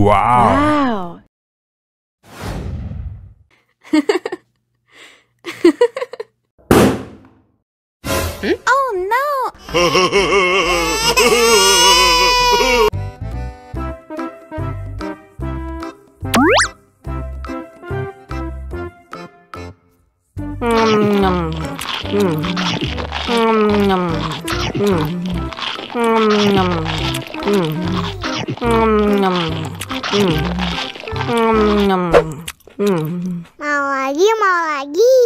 Wow. Oh no. Mau lagi, mau lagi.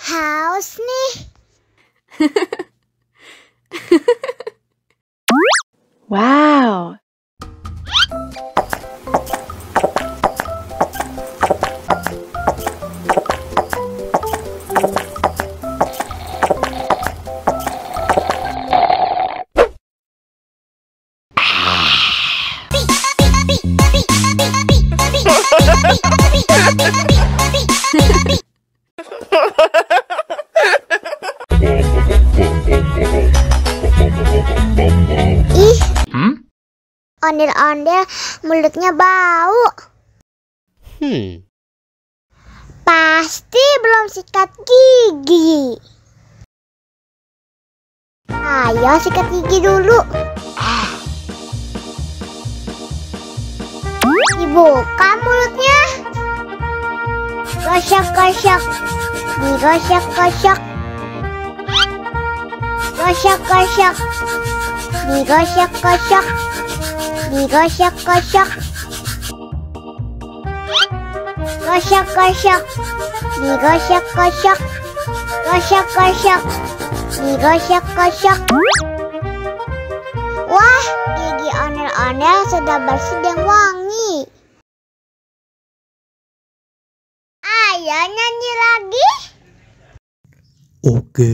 Haus nih. Wow. Ih, ondel-ondel mulutnya bau. Pasti belum sikat gigi. Ayo sikat gigi dulu. Dibuka mulutnya. Gosok-gosok. Digosok-gosok. Gosok-gosok. Digosok-gosok. Digosok-gosok. Gosok-gosok. Digosok-gosok. Gosok-gosok. Digosok-gosok. Wah, gigi ondel-ondel sudah bersih dan wangi. Ayo nyanyi lagi. Oke.